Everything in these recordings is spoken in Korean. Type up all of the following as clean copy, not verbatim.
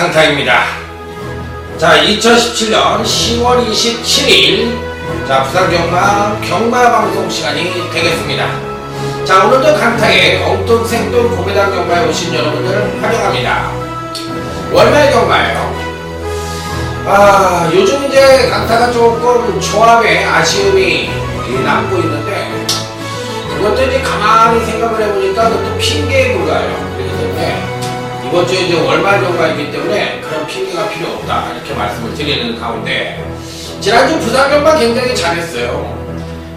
강타입니다. 자, 2017년 10월 27일 자, 부산경마 방송 시간이 되겠습니다. 자, 오늘도 강타의 엉뚱 생뚱 고배당 경마에 오신 여러분들 환영합니다. 월말 경마예요. 요즘 이제 강타가 조금 조합에 아쉬움이 남고 있는데, 그것도 이제 가만히 생각을 해보니까 그것도 핑계에 불과해요. 그렇기 때문에 이번 주에 이제 월말 경마이기 때문에 그런 핑계가 필요 없다, 이렇게 말씀을 드리는 가운데, 지난주 부산경마 굉장히 잘했어요.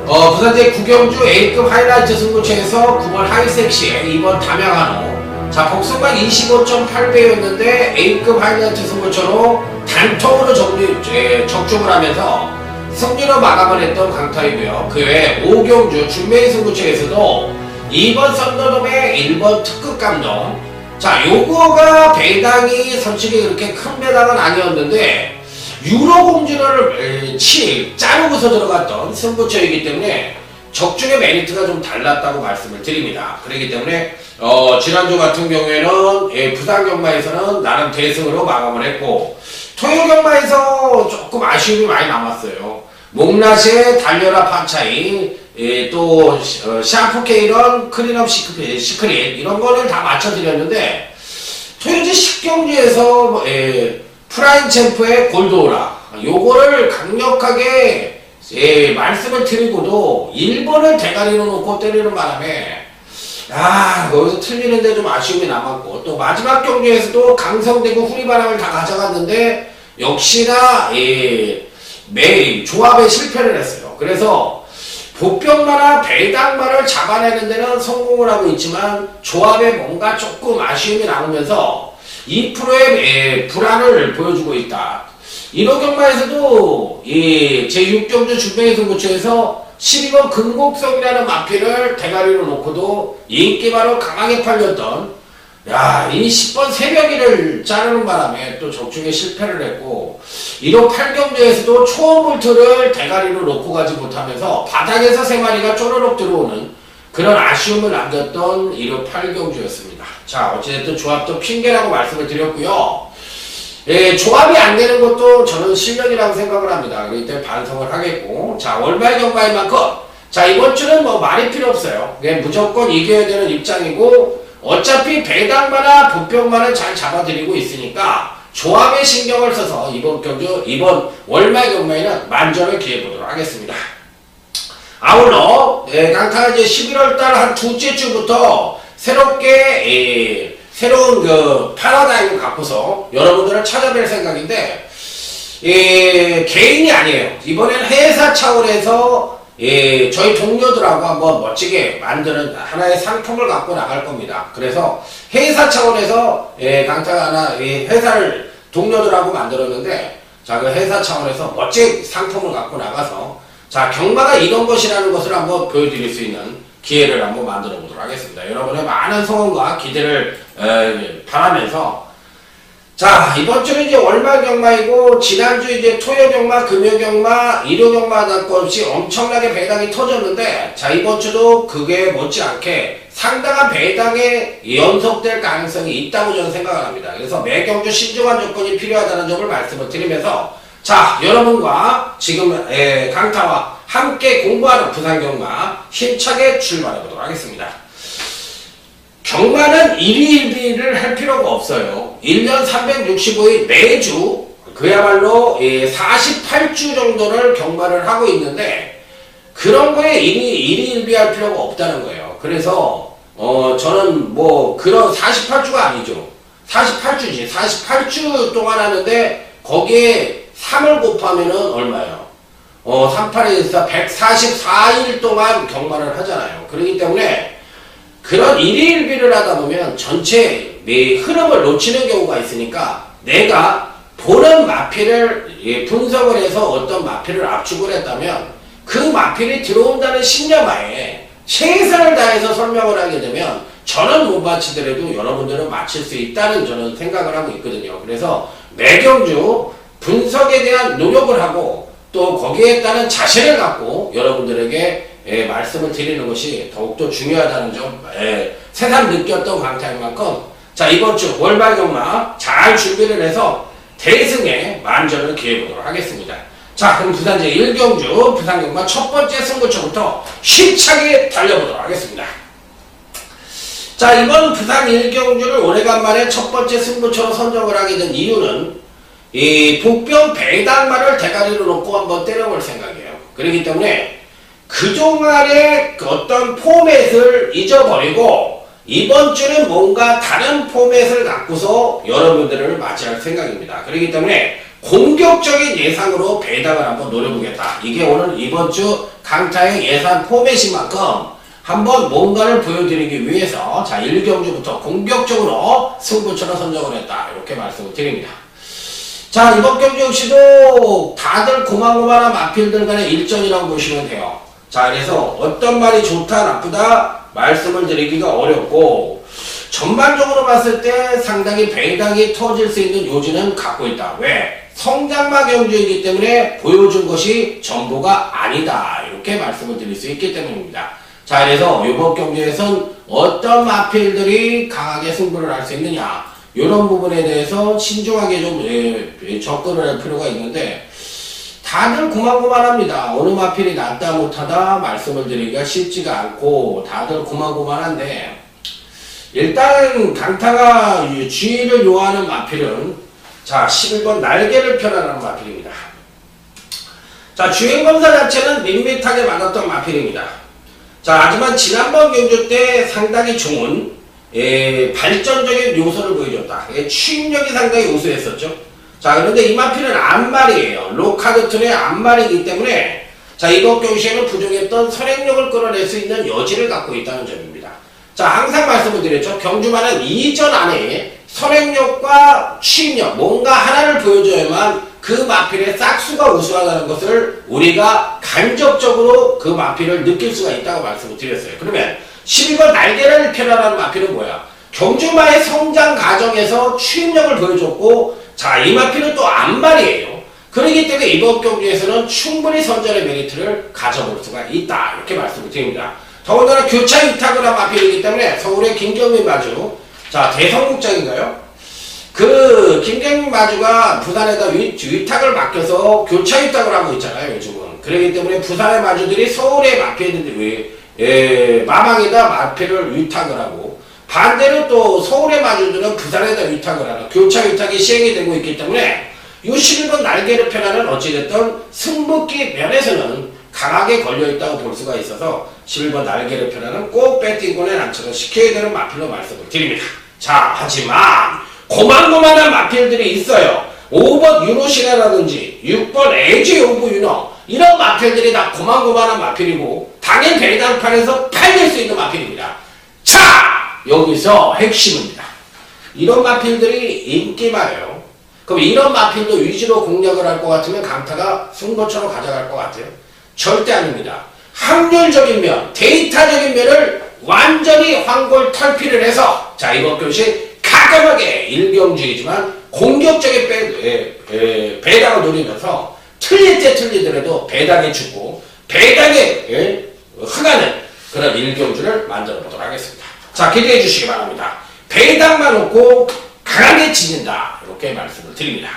부산제 구경주 A급 하이라이트 승부처에서 9번 하이섹시에 2번 담양한호, 자, 복승만 25.8배였는데 A급 하이라이트 승부처로 단통으로 적중을 하면서 승리로 마감을 했던 강타이고요. 그 외에 오경주 준메이 승부처에서도 2번 썬더돔의 1번 특급 감독, 자, 요거가 배당이 솔직히 그렇게 큰 배당은 아니었는데 유로공주를 자르고서 들어갔던 승부처이기 때문에 적중의 메리트가 좀 달랐다고 말씀을 드립니다. 그렇기 때문에 지난주 같은 경우에는 부산경마에서는 나름 대승으로 마감을 했고, 토요경마에서 조금 아쉬움이 많이 남았어요. 목라시의 달려라 판차이, 또 샤프케이런 클린업 시크릿 이런 거를 다 맞춰드렸는데, 토요지 10경주에서 프라임 챔프의 골드오라 요거를 강력하게 말씀을 드리고도 1번을 대가리로 놓고 때리는 바람에 거기서 틀리는데 좀 아쉬움이 남았고, 또 마지막 경주에서도 강성대구 후리바람을 다 가져갔는데 역시나 매일 조합에 실패를 했어요. 그래서 보병마나 배당마를 잡아내는 데는 성공을 하고 있지만 조합에 뭔가 조금 아쉬움이 남으면서 2%의 불안을 보여주고 있다. 1호 경마에서도 제6경주 준메이 승부처에서 12번 금곡성이라는 마피를 대가리로 놓고도 인기바로 강하게 팔렸던 이 10번 새벽이를 자르는 바람에 또 적중에 실패를 했고, 1호 8경주에서도 초음볼트를 대가리로 놓고 가지 못하면서 바닥에서 3마리가 쪼르륵 들어오는 그런 아쉬움을 남겼던 1호 8경주였습니다. 자, 어찌됐든 조합도 핑계라고 말씀을 드렸고요. 조합이 안 되는 것도 저는 실력이라고 생각을 합니다. 그렇기 때문에 반성을 하겠고, 자, 월말 경마인 만큼, 자, 이번 주는 뭐 말이 필요 없어요. 그냥 무조건 이겨야 되는 입장이고, 어차피 배당마나 보병마는 잘 잡아드리고 있으니까 조합에 신경을 써서 이번 월말 경마에는 만전을 기해보도록 하겠습니다. 아울러 강타가 이제 11월달 한 둘째 주부터 새롭게 새로운 그 패러다임을 갖고서 여러분들을 찾아뵐 생각인데, 개인이 아니에요. 이번에는 회사 차원에서 저희 동료들하고 한번 멋지게 만드는 하나의 상품을 갖고 나갈 겁니다. 그래서 회사 차원에서 강타가 하나 회사를 동료들하고 만들었는데, 자, 그 회사 차원에서 멋진 상품을 갖고 나가서, 자, 경마가 이런 것이라는 것을 한번 보여드릴 수 있는 기회를 한번 만들어 보도록 하겠습니다. 여러분의 많은 성원과 기대를 바라면서, 자, 이번 주는 이제 월말 경마이고, 지난주 이제 토요 경마, 금요 경마, 일요 경마 할 것 없이 엄청나게 배당이 터졌는데, 자, 이번 주도 그게 못지않게 상당한 배당에 연속될 가능성이 있다고 저는 생각을 합니다. 그래서 매 경주 신중한 조건이 필요하다는 점을 말씀을 드리면서, 자, 여러분과 지금 강타와 함께 공부하는 부산경마 힘차게 출발해 보도록 하겠습니다. 경마는 1위1비를 할 필요가 없어요. 1년 365일 매주 그야말로 48주 정도를 경마를 하고 있는데, 그런 거에 1위1비 할 필요가 없다는 거예요. 그래서 저는 뭐 그런 48주가 아니죠. 48주지. 48주 동안 하는데 거기에 3을 곱하면은 얼마예요? 38에서 144일 동안 경마를 하잖아요. 그렇기 때문에 그런 1위1비를 하다 보면 전체 내 흐름을 놓치는 경우가 있으니까, 내가 보는 마피를 분석을 해서 어떤 마피를 압축을 했다면 그 마피를 들어온다는 신념하에 최선을 다해서 설명을 하게 되면 저는 못 맞히더라도 여러분들은 맞힐 수 있다는 저는 생각을 하고 있거든요. 그래서 매경주 분석에 대한 노력을 하고, 또 거기에 따른 자신을 갖고 여러분들에게 말씀을 드리는 것이 더욱더 중요하다는 점 새삼 느꼈던 강타인 만큼, 자, 이번 주 월말경마 잘 준비를 해서 대승에 만전을 기해보도록 하겠습니다. 자, 그럼 부산 제1경주 부산경마 첫 번째 승부처부터 힘차게 달려보도록 하겠습니다. 자, 이번 부산 1경주를 오래간만에 첫 번째 승부처로 선정을 하게 된 이유는 이 복병 배당마를 대가리로 놓고 한번 때려볼 생각이에요. 그렇기 때문에 그동안의 어떤 포맷을 잊어버리고 이번 주는 뭔가 다른 포맷을 갖고서 여러분들을 맞이할 생각입니다. 그렇기 때문에 공격적인 예상으로 배당을 한번 노려보겠다. 이게 오늘 이번 주 강타의 예상 포맷인 만큼 한번 뭔가를 보여드리기 위해서 자 1경주부터 공격적으로 승부처로 선정을 했다. 이렇게 말씀을 드립니다. 자, 이번 경주 역시도 다들 고만고만한 마필들 간의 일전이라고 보시면 돼요. 자, 그래서 어떤 말이 좋다 나쁘다 말씀을 드리기가 어렵고 전반적으로 봤을 때 상당히 배당이 터질 수 있는 요지는 갖고 있다. 왜? 성장마 경주이기 때문에 보여준 것이 전부가 아니다. 이렇게 말씀을 드릴 수 있기 때문입니다. 자, 그래서 이번 경주에선 어떤 마필들이 강하게 승부를 할 수 있느냐 이런 부분에 대해서 신중하게 좀 접근을 할 필요가 있는데 다들 고만고만합니다. 어느 마필이 낫다 못하다 말씀을 드리기가 쉽지가 않고 다들 고만고만한데 일단 강타가 주의를 요하는 마필은 자 11번 날개를 펴라는 마필입니다. 자, 주행검사 자체는 밋밋하게 맞았던 마필입니다. 자, 하지만 지난번 경주 때 상당히 좋은 발전적인 요소를 보여줬다. 추임력이 상당히 우수했었죠. 자, 그런데 이 마필은 앞말이에요. 로카드 툴의 앞말이기 때문에 자, 이번 경주에는 부족했던 선행력을 끌어낼 수 있는 여지를 갖고 있다는 점입니다. 자, 항상 말씀을 드렸죠. 경주마는 이전 안에 선행력과 추임력 뭔가 하나를 보여줘야만 그 마필의 싹수가 우수하다는 것을 우리가 간접적으로 그 마필을 느낄 수가 있다고 말씀을 드렸어요. 그러면 12번 날개를 펴라라는 마필은 뭐야? 경주마의 성장 과정에서 추임력을 보여줬고 자, 이 마필은 또 앞말이에요. 그렇기 때문에 이번 경주에서는 충분히 선전의 메리트를 가져볼 수가 있다. 이렇게 말씀을 드립니다. 더군다나 교차 위탁을 한 마필이기 때문에 서울의 김경민 마주 자, 대성국장인가요? 그 김경민 마주가 부산에다 위탁을 맡겨서 교차 위탁을 하고 있잖아요, 요즘은. 그렇기 때문에 부산의 마주들이 서울의 마필들이 마망에다 마필을 위탁을 하고 반대로 또 서울의 마주들은 부산에다 위탁을 하는 교차 위탁이 시행이 되고 있기 때문에 이 11번 날개를 펴라는 어찌됐든 승부기 면에서는 강하게 걸려있다고 볼 수가 있어서 11번 날개를 펴라는 꼭 배팅권에 난처를 시켜야 되는 마필로 말씀을 드립니다. 자, 하지만 고만고만한 마필들이 있어요. 5번 유노시네라든지 6번 에지 오브 유노 이런 마필들이 다 고만고만한 마필이고 당일 배당판에서 팔릴 수 있는 마필입니다. 자, 여기서 핵심입니다. 이런 마필들이 인기마예요. 그럼 이런 마필도 위주로 공략을 할 것 같으면 강타가 승부처럼 가져갈 것 같아요? 절대 아닙니다. 확률적인 면, 데이터적인 면을 완전히 황골 탈피를 해서 자, 이번 교시 가감하게 1경주이지만 공격적인 배당을 노리면서 틀릴 때 틀리더라도 배당에 죽고 배당에 흥하는 그런 1경주를 만들어 보도록 하겠습니다. 자, 기대해 주시기 바랍니다. 배당만 놓고 강하게 지진다. 이렇게 말씀을 드립니다.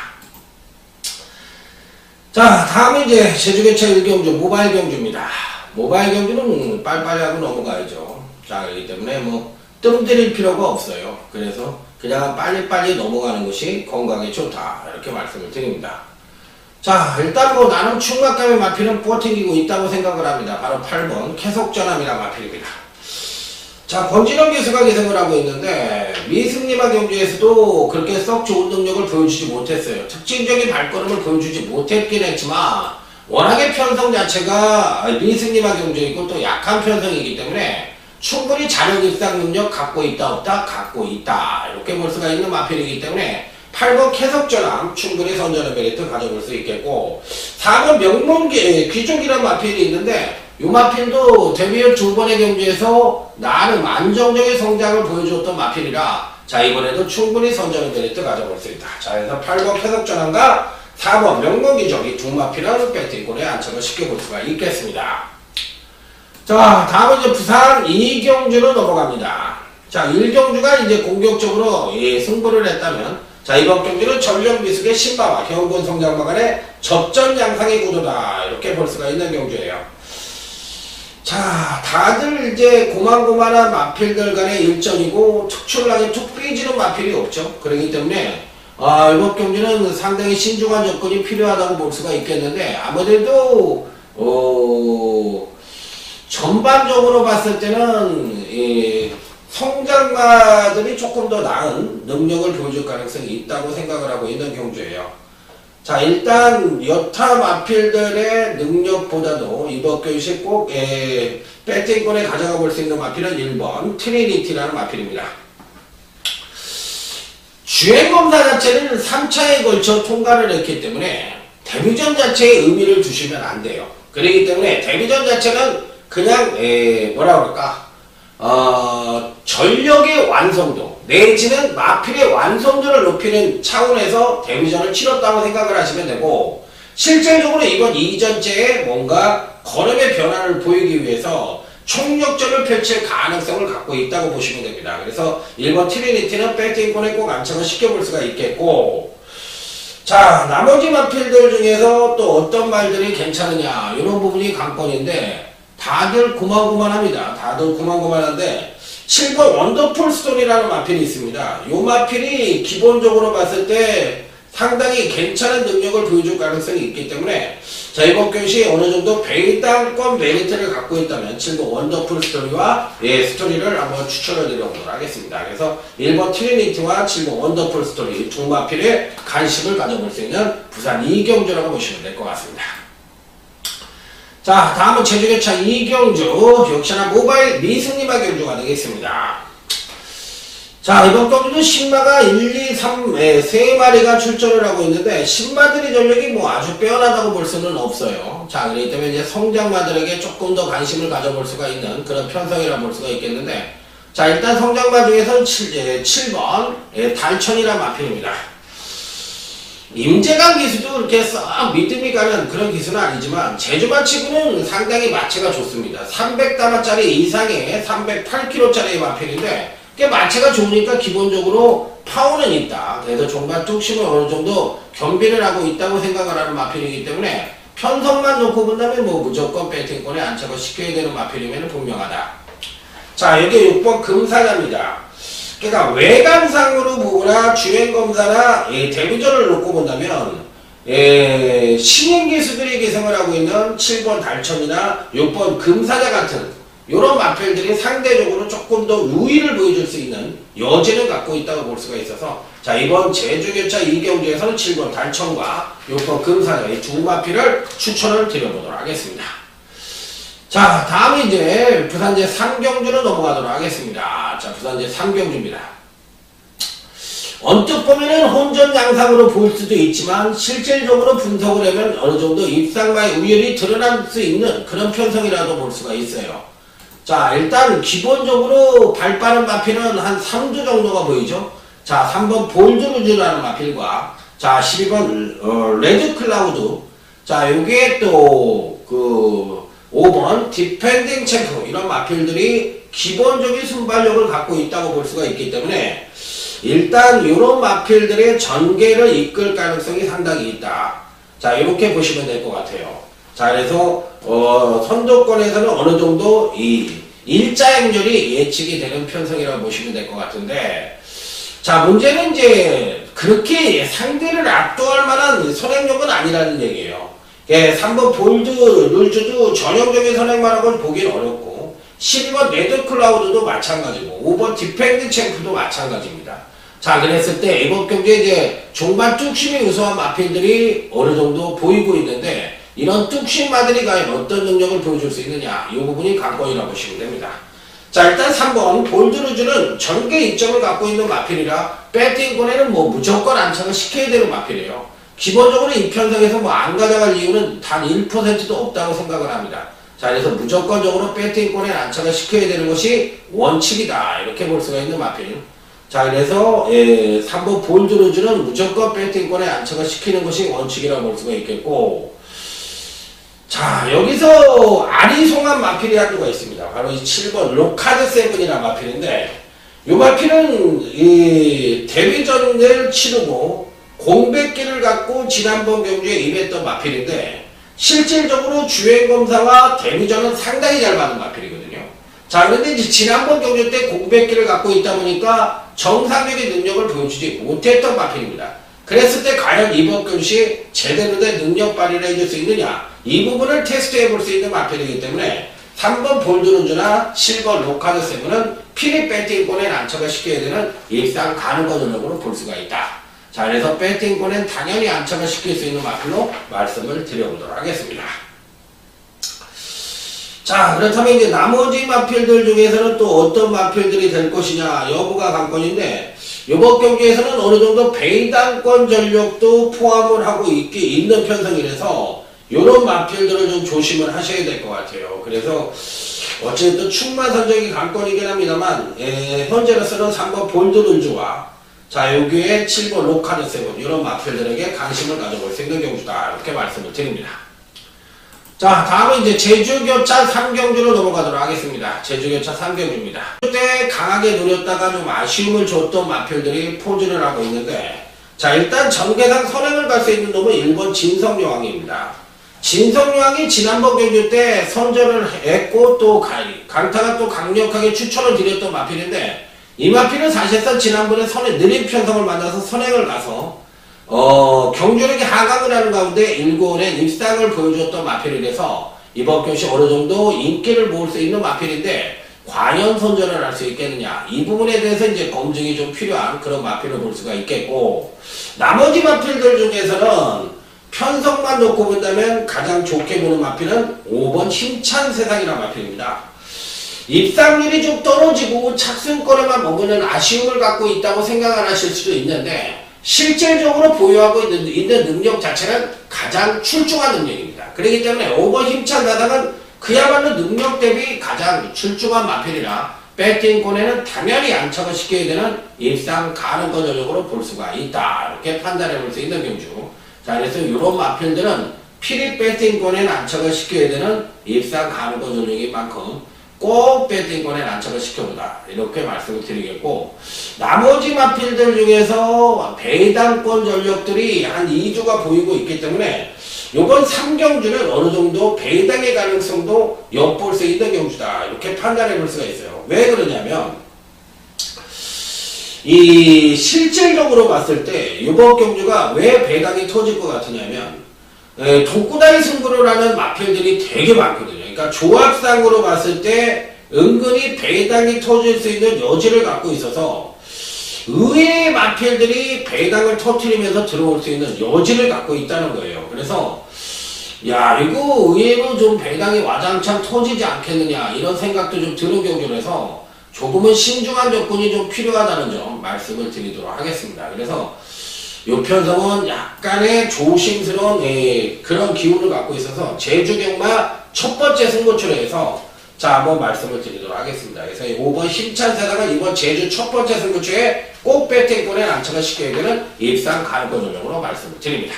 자, 다음은 이제 제주개차 1경주 모바일 경주입니다. 모바일 경주는 빨리빨리 하고 넘어가야죠. 자, 그렇기 때문에 뭐 뜸들일 필요가 없어요. 그래서 그냥 빨리빨리 넘어가는 것이 건강에 좋다. 이렇게 말씀을 드립니다. 자, 일단 뭐 나는 충막감의 마필은 버티고 있다고 생각을 합니다. 바로 8번 계속전함이라는 마필입니다. 자, 권진영 기수가 기승을 하고 있는데 미승리마 경주에서도 그렇게 썩 좋은 능력을 보여주지 못했어요. 특징적인 발걸음을 보여주지 못했긴 했지만 워낙에 편성 자체가 미승리마 경주이고 또 약한 편성이기 때문에 충분히 자력 입상 능력 갖고 있다 없다? 갖고 있다. 이렇게 볼 수가 있는 마필이기 때문에 8번 계속전함 충분히 선전의 메리트 가져볼 수 있겠고 4번 명문기 귀족이라는 마필이 있는데 이 마필도 데뷔 후 2번의 경주에서 나름 안정적인 성장을 보여줬던 마필이라 자, 이번에도 충분히 선전의 메리트 가져볼 수 있다. 자, 그래서 8번 계속전함과 4번 명문기족 이 두 마필은 배팅골에 안착을 시켜볼 수가 있겠습니다. 자, 다음은 이제 부산 2경주로 넘어갑니다. 자, 1경주가 이제 공격적으로 승부를 했다면, 자, 이번 경주는 전력 미숙의 신바와 현군 성장마 간의 접전 양상의 구도다. 이렇게 볼 수가 있는 경주예요. 자, 다들 이제 고만고만한 마필들 간의 일정이고 특출나게 툭 삐지는 마필이 없죠. 그렇기 때문에 이번 경주는 상당히 신중한 접근이 필요하다고 볼 수가 있겠는데, 아무래도 전반적으로 봤을 때는 성장마들이 조금 더 나은 능력을 보여줄 가능성이 있다고 생각을 하고 있는 경주예요. 자, 일단 여타 마필들의 능력보다도 이번 경주에 꼭 배팅권에 가져가 볼 수 있는 마필은 1번 트리니티라는 마필입니다. 주행검사 자체는 3차에 걸쳐 통과를 했기 때문에 데뷔전 자체에 의미를 두시면 안 돼요. 그렇기 때문에 데뷔전 자체는 그냥 뭐라 그럴까, 전력의 완성도 내지는 마필의 완성도를 높이는 차원에서 데뷔전을 치렀다고 생각을 하시면 되고, 실질적으로 이번 이전제에 뭔가 걸음의 변화를 보이기 위해서 총력전을 펼칠 가능성을 갖고 있다고 보시면 됩니다. 그래서 1번 트리니티는 배팅권에 꼭 안착을 시켜볼 수가 있겠고, 자, 나머지 마필들 중에서 또 어떤 말들이 괜찮으냐, 이런 부분이 관건인데, 다들 고만고만합니다. 다들 고만고만한데, 7번 원더풀 스토리라는 마필이 있습니다. 이 마필이 기본적으로 봤을 때 상당히 괜찮은 능력을 보여줄 가능성이 있기 때문에, 자, 이번 경시 어느 정도 배당권 메리트를 갖고 있다면 7번 원더풀 스토리와 스토리를 한번 추천을 드려보도록 하겠습니다. 그래서 1번 트리니티와 7번 원더풀 스토리 두 마필에 관심을 가져볼 수 있는 부산 이경주라고 보시면 될 것 같습니다. 자, 다음은 제주교차 이경주, 역시나 모바일 미승리마 경주가 되겠습니다. 자, 이번 경주는 신마가 1, 2, 3, 3마리가 출전을 하고 있는데, 신마들의 전력이 뭐 아주 빼어나다고 볼 수는 없어요. 자, 그렇기 때문에 이제 성장마들에게 조금 더 관심을 가져볼 수가 있는 그런 편성이라 볼 수가 있겠는데, 자, 일단 성장마 중에서는 7번 달천이라는 마필입니다. 임재강 기수도 그렇게 썩 믿음이 가는 그런 기수는 아니지만 제주마 치고는 상당히 마체가 좋습니다. 300다마짜리 이상의 308kg짜리 마필인데, 마체가 좋으니까 기본적으로 파워는 있다. 그래서 종반 뚝심을 어느 정도 겸비를 하고 있다고 생각을 하는 마필이기 때문에 편성만 놓고 본다면 뭐 무조건 배팅권에 안착을 시켜야 되는 마필이면 분명하다. 자, 여기 6번 금사자입니다. 그러니까 외관상으로 보거나 주행검사나 데뷔전을 놓고 본다면 신인 기수들이 기생을 하고 있는 7번 달천이나 6번 금사자 같은 이런 마필들이 상대적으로 조금 더 우위를 보여줄 수 있는 여지는 갖고 있다고 볼 수가 있어서, 자, 이번 제주교차 이경주에서는 7번 달천과 6번 금사자 이 두 마필을 추천을 드려보도록 하겠습니다. 자, 다음은 이제 부산제 3경주로 넘어가도록 하겠습니다. 자, 부산제 3경주입니다. 언뜻 보면은 혼전 양상으로 볼 수도 있지만 실질적으로 분석을 하면 어느 정도 입상마의 우열이 드러날 수 있는 그런 편성이라도 볼 수가 있어요. 자, 일단 기본적으로 발 빠른 마필은 한 3주 정도가 보이죠. 자, 3번 볼드루즈라는 마필과, 자, 12번 레드 클라우드, 자, 요게 또 5번 디펜딩 챔프, 이런 마필들이 기본적인 순발력을 갖고 있다고 볼 수가 있기 때문에 일단 이런 마필들의 전개를 이끌 가능성이 상당히 있다. 자, 이렇게 보시면 될 것 같아요. 자, 그래서 선두권에서는 어느 정도 이 일자 행렬이 예측이 되는 편성이라고 보시면 될 것 같은데, 자, 문제는 이제 그렇게 상대를 압도할 만한 선행력은 아니라는 얘기예요. 3번 볼드 룰즈도 전형적인 선행만하고는 보기는 어렵고, 12번 레드 클라우드도 마찬가지고, 5번 디펜딩 챔프도 마찬가지입니다. 자, 그랬을 때 이번 경기에 이제 종반 뚝심이 우수한 마필들이 어느 정도 보이고 있는데, 이런 뚝심마들이 과연 어떤 능력을 보여줄 수 있느냐, 이 부분이 관건이라고 보시면 됩니다. 자, 일단 3번 볼드루즈는 전개 이점을 갖고 있는 마필이라 배팅권에는 뭐 무조건 안착을 시켜야 되는 마필이에요. 기본적으로 이 편성에서 뭐 안 가져갈 이유는 단 1%도 없다고 생각을 합니다. 자, 그래서 무조건적으로 배팅권에 안착을 시켜야 되는 것이 원칙이다, 이렇게 볼 수가 있는 마필. 자, 그래서 3번 볼드루즈는 무조건 배팅권에 안착을 시키는 것이 원칙이라고 볼 수가 있겠고, 자, 여기서 아리송한 마필이 한두가 있습니다. 바로 이 7번 로카드 세븐이라는 마필인데, 요 마필은 이 데뷔전을 치르고 공백기를 갖고 지난번 경주에 임했던 마필인데 실질적으로 주행검사와 데뷔전은 상당히 잘 받은 마필이거든요. 자, 그런데 이제 지난번 경주 때 공백기를 갖고 있다 보니까 정상적인 능력을 보여주지 못했던 마필입니다. 그랬을 때 과연 이번 경시 제대로 된 능력 발휘를 해줄 수 있느냐, 이 부분을 테스트해 볼 수 있는 마필이기 때문에 3번 볼드룬즈나 실버 로카드 세븐은 필립 배팅권에 안착을 시켜야 되는 일상 가능한 전력으로 볼 수가 있다. 자, 그래서 배팅권엔 당연히 안착을 시킬 수 있는 마필로 말씀을 드려보도록 하겠습니다. 자, 그렇다면 이제 나머지 마필들 중에서는 또 어떤 마필들이 될 것이냐 여부가 관건인데, 이번 경기에서는 어느 정도 배당권 전력도 포함을 하고 있는 편성이라서 이런 마필들을 좀 조심을 하셔야 될 것 같아요. 그래서 어쨌든 충만 선정이 관건이긴 합니다만, 현재로서는 3번 볼드룬즈와 자, 여기에 7번 로카드 세븐 이런 마필들에게 관심을 가져볼 수 있는 경주다, 이렇게 말씀을 드립니다. 자, 다음은 이제 제주교차 3경주로 넘어가도록 하겠습니다. 제주교차 3경주입니다. 그때 강하게 노렸다가 좀 아쉬움을 줬던 마필들이 포즈를 하고 있는데, 자, 일단 전개상 선행을 갈 수 있는 놈은 1번 진성여왕입니다. 진성여왕이 지난번 경주 때 선전을 했고 또 강타가 또 강력하게 추천을 드렸던 마필인데, 이 마필은 사실상 지난번에 느린 편성을 만나서 선행을 가서 경주력이 하강을 하는 가운데 1군에 입상을 보여주었던 마필이라서 이번 경시 어느 정도 인기를 모을 수 있는 마필인데, 과연 선전을 할 수 있겠느냐, 이 부분에 대해서 이제 검증이 좀 필요한 그런 마필을 볼 수가 있겠고, 나머지 마필들 중에서는 편성만 놓고 본다면 가장 좋게 보는 마필은 5번 힘찬 세상이라는 마필입니다. 입상률이 좀 떨어지고 착순권에만 머무는 아쉬움을 갖고 있다고 생각을 하실 수도 있는데, 실질적으로 보유하고 있는 능력 자체는 가장 출중한 능력입니다. 그렇기 때문에 5번 힘찬 사상은 그야말로 능력 대비 가장 출중한 마필이라 배팅권에는 당연히 안착을 시켜야 되는 입상 가능권 전력으로 볼 수가 있다, 이렇게 판단해 볼 수 있는 경주. 자, 그래서 이런 마필들은 필립 배팅권에 안착을 시켜야 되는 입상 가능권 전력인 만큼 꼭 배팅권에 안착을 시켜보다, 이렇게 말씀을 드리겠고, 나머지 마필들 중에서 배당권 전력들이 한 2주가 보이고 있기 때문에 이번 3경주는 어느 정도 배당의 가능성도 엿볼 수 있는 경주다, 이렇게 판단해 볼 수가 있어요. 왜 그러냐면, 이 실질적으로 봤을 때 이번 경주가 왜 배당이 터질 것 같으냐면, 독구다이 승부를 하는 마필들이 되게 많거든요. 그러니까 조합상으로 봤을 때 은근히 배당이 터질 수 있는 여지를 갖고 있어서 의외의 마필들이 배당을 터뜨리면서 들어올 수 있는 여지를 갖고 있다는 거예요. 그래서 야, 이거 의외로 좀 배당이 와장창 터지지 않겠느냐, 이런 생각도 좀 드는 경주라서 조금은 신중한 접근이 좀 필요하다는 점 말씀을 드리도록 하겠습니다. 그래서 이 편성은 약간의 조심스러운 그런 기운을 갖고 있어서 제주경마 첫 번째 승부처로 해서 자, 한번 말씀을 드리도록 하겠습니다. 그래서 5번 힘찬 세상은 이번 제주 첫 번째 승부처에 꼭 배팅권에 안착을 시켜야 되는 입상 가능권 전력으로 말씀을 드립니다.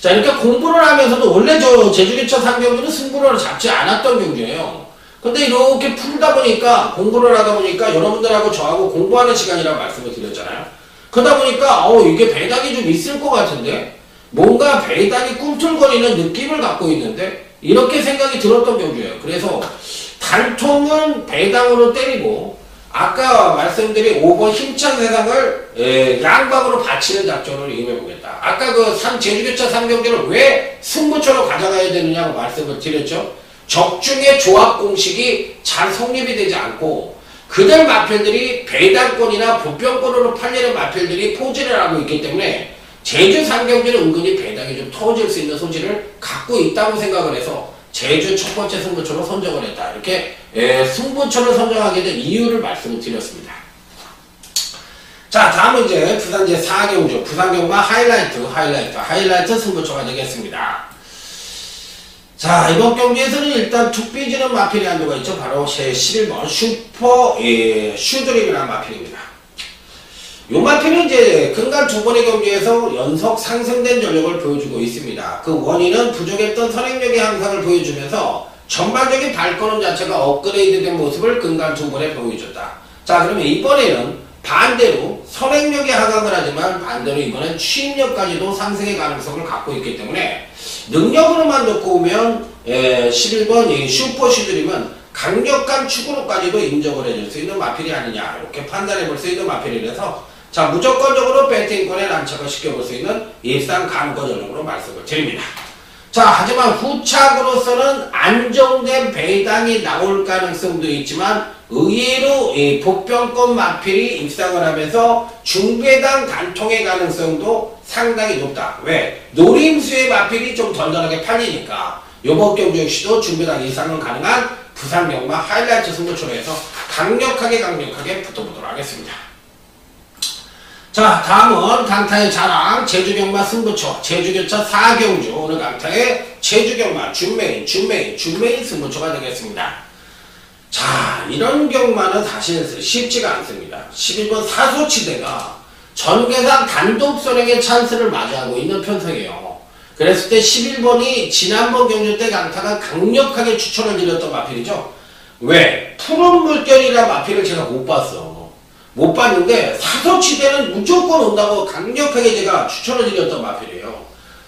자, 이렇게 공부를 하면서도 원래 저 제주교차 3경주는 승부를 잡지 않았던 경주예요. 근데 이렇게 풀다 보니까, 공부를 하다 보니까 여러분들하고 저하고 공부하는 시간이라고 말씀을 드렸잖아요. 그러다 보니까 이게 배당이 좀 있을 것 같은데, 뭔가 배당이 꿈틀거리는 느낌을 갖고 있는데, 이렇게 생각이 들었던 경주예요. 그래서 단통은 배당으로 때리고, 아까 말씀드린 5번 힘찬 세상을 양방으로 받치는 작전을 임해보겠다. 아까 그 제주교차 3경주를 왜 승부처로 가져가야 되느냐고 말씀을 드렸죠. 적중의 조합 공식이 잘 성립이 되지 않고, 그들 마필들이 배당권이나 보편권으로 팔리는 마필들이 포진을 하고 있기 때문에 제주 3경주는 은근히 배당이 좀 터질 수 있는 소지를 갖고 있다고 생각을 해서 제주 첫 번째 승부처로 선정을 했다, 이렇게 승부처를 선정하게 된 이유를 말씀을 드렸습니다. 자, 다음은 이제 부산 제4경주 부산경마 하이라이트 승부처가 되겠습니다. 자, 이번 경기에서는 일단 툭 삐지는 마필이 한두가 있죠. 바로 제 11번 슈드림이라는 마필입니다. 요 마필은 이제 근간 두 번의 경기에서 연속 상승된 전력을 보여주고 있습니다. 그 원인은 부족했던 선행력의 향상을 보여주면서 전반적인 발걸음 자체가 업그레이드된 모습을 근간 두 번에 보여줬다. 자, 그러면 이번에는 반대로 선행력이 하강을 하지만 반대로 이번엔 추임력까지도 상승의 가능성을 갖고 있기 때문에 능력으로만 놓고 보면 11번 이 슈퍼슈드림은 강력한 축으로까지도 인정을 해줄 수 있는 마필이 아니냐 이렇게 판단해 볼 수 있는 마필이라서 자 무조건적으로 배팅권에 난착을 시켜볼 수 있는 일상 간거 전형으로 말씀을 드립니다. 자 하지만 후착으로서는 안정된 배당이 나올 가능성도 있지만 의외로 이 복병권 마필이 입상을 하면서 중배당 단통의 가능성도 상당히 높다. 왜? 노림수의 마필이 좀 덜덜하게 팔리니까 요번 경주 역시도 중배당 이상은 가능한 부산경마 하이라이트 승부처로 해서 강력하게 붙어보도록 하겠습니다. 자 다음은 강타의 자랑 제주경마 승부처 제주교차 4경주 오늘 강타의 제주경마 준메인 승부처가 되겠습니다. 자 이런 경마는 사실 쉽지가 않습니다. 11번 사소치대가 전개상 단독 선행의 찬스를 맞이하고 있는 편성이에요. 그랬을 때 11번이 지난번 경주 때 강타가 강력하게 추천을 드렸던 마필이죠. 왜? 푸른 물결이라 마필을 제가 못 봤어. 못 봤는데 사소치대는 무조건 온다고 강력하게 제가 추천을 드렸던 마필이에요.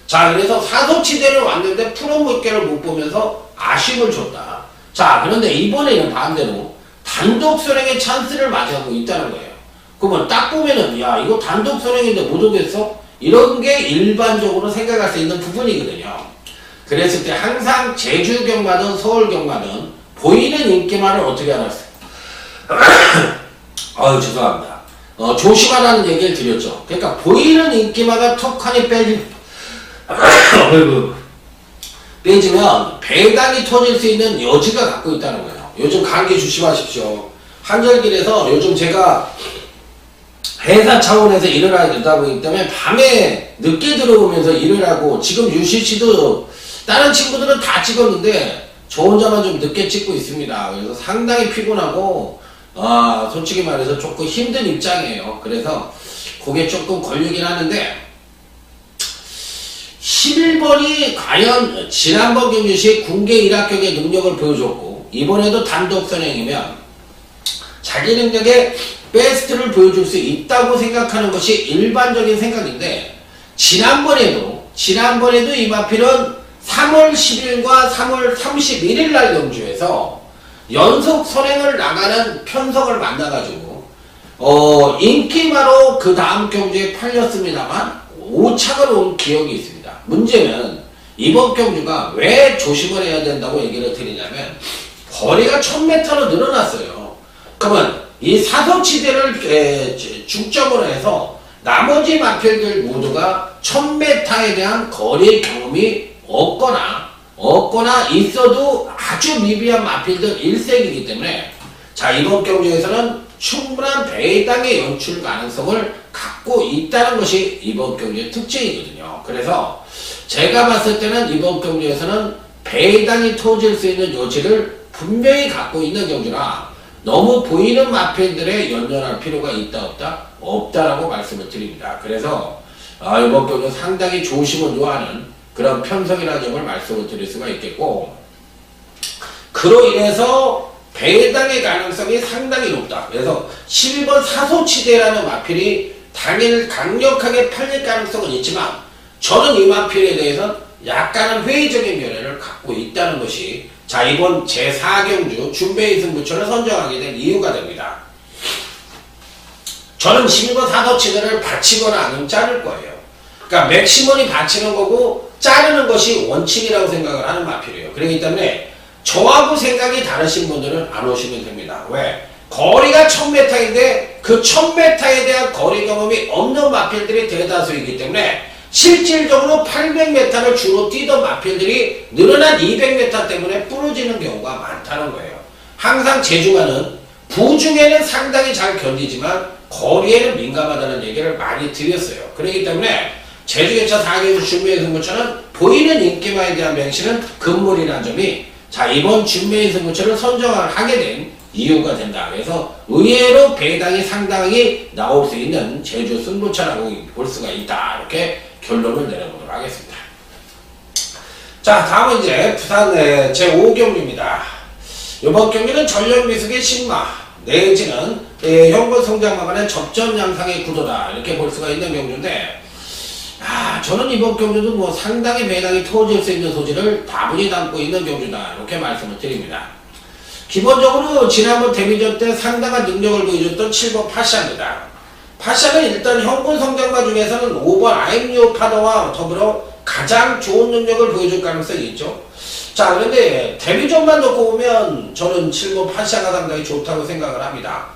자 그래서 사소치대를 왔는데 푸른 물결을 못 보면서 아쉬움을 줬다. 자 그런데 이번에는 반대로 단독 선행의 찬스를 맞이하고 있다는 거예요. 그러면 딱 보면은 야 이거 단독 선행인데 못 오겠어? 이런 게 일반적으로 생각할 수 있는 부분이거든요. 그랬을 때 항상 제주 경마든 서울 경마든 보이는 인기만을 어떻게 알았어요? 죄송합니다. 조심하라는 얘기를 드렸죠. 그러니까 보이는 인기마가 턱하니 빼지면 배당이 터질 수 있는 여지가 갖고 있다는 거예요. 요즘 감기 조심하십시오. 한절길에서 요즘 제가 회사 차원에서 일을 하다 보기 때문에 밤에 늦게 들어오면서 일을 하고 지금 UCC도 다른 친구들은 다 찍었는데 저 혼자만 좀 늦게 찍고 있습니다. 그래서 상당히 피곤하고 솔직히 말해서 조금 힘든 입장이에요. 그래서 그게 조금 걸리긴 하는데 11번이 과연 지난번 경주시 군계 일합격의 능력을 보여줬고 이번에도 단독 선행이면 자기 능력의 베스트를 보여줄 수 있다고 생각하는 것이 일반적인 생각인데 지난번에도 이 마필은 3월 10일과 3월 31일 날 경주에서 연속 선행을 나가는 편성을 만나가지고 인기마로 그 다음 경주에 팔렸습니다만 5착을 온 기억이 있습니다. 문제는 이번 경주가 왜 조심을 해야 된다고 얘기를 드리냐면 거리가 1000m로 늘어났어요. 그러면 이 사소치대를 중점으로 해서 나머지 마필들 모두가 1000m에 대한 거리 경험이 없거나 있어도 아주 미비한 마필들 일색이기 때문에 자 이번 경주에서는 충분한 배당의 연출 가능성을 갖고 있다는 것이 이번 경주의 특징이거든요. 그래서 제가 봤을 때는 이번 경주에서는 배당이 터질 수 있는 여지를 분명히 갖고 있는 경주라 너무 보이는 마필들에 연연할 필요가 있다 없다? 없다라고 말씀을 드립니다. 그래서 이번 경주 상당히 조심을 요하는 그런 편성이라는 점을 말씀을 드릴 수가 있겠고 그로 인해서 배당의 가능성이 상당히 높다. 그래서 11번 사소치대라는 마필이 당일 강력하게 팔릴 가능성은 있지만 저는 이 마필에 대해서 약간은 회의적인 면을 갖고 있다는 것이 자 이번 제4경주 준베이 승부처를 선정하게 된 이유가 됩니다. 저는 11번 사소치대를 받치거나 아니면 자를 거예요. 그러니까 맥시멈이 받치는 거고 자르는 것이 원칙이라고 생각을 하는 마필이에요. 그렇기 때문에 저하고 생각이 다르신 분들은 안 오시면 됩니다. 왜? 거리가 1000m인데 그 1000m에 대한 거리 경험이 없는 마필들이 대다수이기 때문에 실질적으로 800m를 주로 뛰던 마필들이 늘어난 200m 때문에 부러지는 경우가 많다는 거예요. 항상 제주가는 부중에는 상당히 잘 견디지만 거리에는 민감하다는 얘기를 많이 드렸어요. 그렇기 때문에 제주교차 4경주 준메인 승부처는 보이는 인기마에 대한 명시는 금물이라는 점이 자 이번 준메인 승부처를 선정하게 된 이유가 된다. 그래서 의외로 배당이 상당히 나올 수 있는 제주 승부처라고 볼 수가 있다. 이렇게 결론을 내려보도록 하겠습니다. 자 다음은 이제 부산 제5경주입니다. 이번 경기는 전력미숙의 신마 내지는 현금 성장과 간의 접전 양상의 구도다 이렇게 볼 수가 있는 경주인데, 저는 이번 경주도 뭐 상당히 배당이 터질 수 있는 소지를 다분히 담고 있는 경주다 이렇게 말씀을 드립니다. 기본적으로 지난번 데뷔전 때 상당한 능력을 보여줬던 7번 파샤입니다. 파샤는 일단 현금 성장가 중에서는 5번 아임리오 파더와 더불어 가장 좋은 능력을 보여줄 가능성이 있죠. 자, 그런데 데뷔전만 놓고 보면 저는 7번 파샤가 상당히 좋다고 생각을 합니다.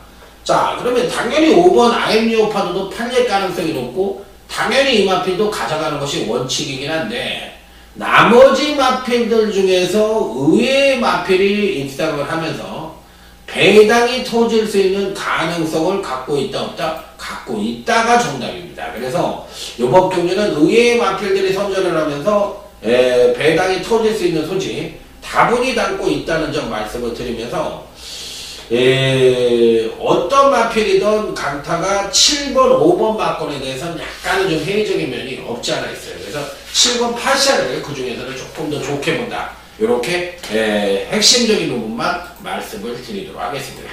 자, 그러면 당연히 5번 아임리오 파더도 팔릴 가능성이 높고 당연히 이 마필도 가져가는 것이 원칙이긴 한데, 나머지 마필들 중에서 의외의 마필이 입상을 하면서 배당이 터질 수 있는 가능성을 갖고 있다 없다? 갖고 있다가 정답입니다. 그래서 이번 경기는 의외의 마필들이 선전을 하면서 배당이 터질 수 있는 소지 다분히 담고 있다는 점 말씀을 드리면서, 어떤 마필이든 강타가 7번, 5번 막권에 대해서는 약간은 좀 회의적인 면이 없지 않아 있어요. 그래서 7번 파샤를 그 중에서는 조금 더 좋게 본다. 이렇게 핵심적인 부분만 말씀을 드리도록 하겠습니다.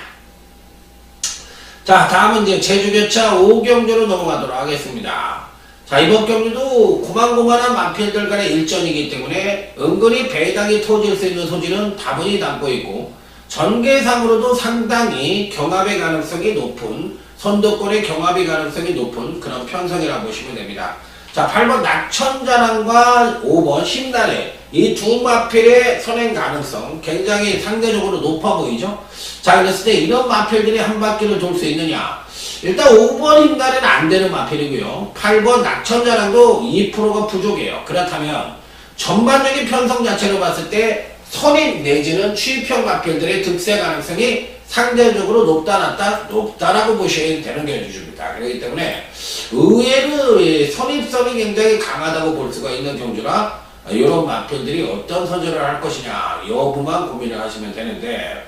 자, 다음은 이제 제주교차 5경주로 넘어가도록 하겠습니다. 자, 이번 경주도 고만고만한 마필들 간의 일전이기 때문에 은근히 배당이 터질 수 있는 소지는 다분히 담고 있고, 전개상으로도 상당히 경합의 가능성이 높은, 선두권의 경합의 가능성이 높은 그런 편성이라고 보시면 됩니다. 자, 8번 낙천자랑과 5번 힘나래, 이 두 마필의 선행 가능성 굉장히 상대적으로 높아 보이죠? 자, 그랬을 때 이런 마필들이 한 바퀴를 돌 수 있느냐? 일단 5번 힘나래는 안 되는 마필이고요. 8번 낙천자랑도 2%가 부족해요. 그렇다면 전반적인 편성 자체로 봤을 때 선임 내지는 취입형 마필들의 득세 가능성이 상대적으로 높다 낮다? 높다라고 보셔야 되는 경주입니다. 그렇기 때문에 의외로 선입성이 굉장히 강하다고 볼 수가 있는 경주라, 이런 마필들이 어떤 선전을 할 것이냐 여부만 고민을 하시면 되는데,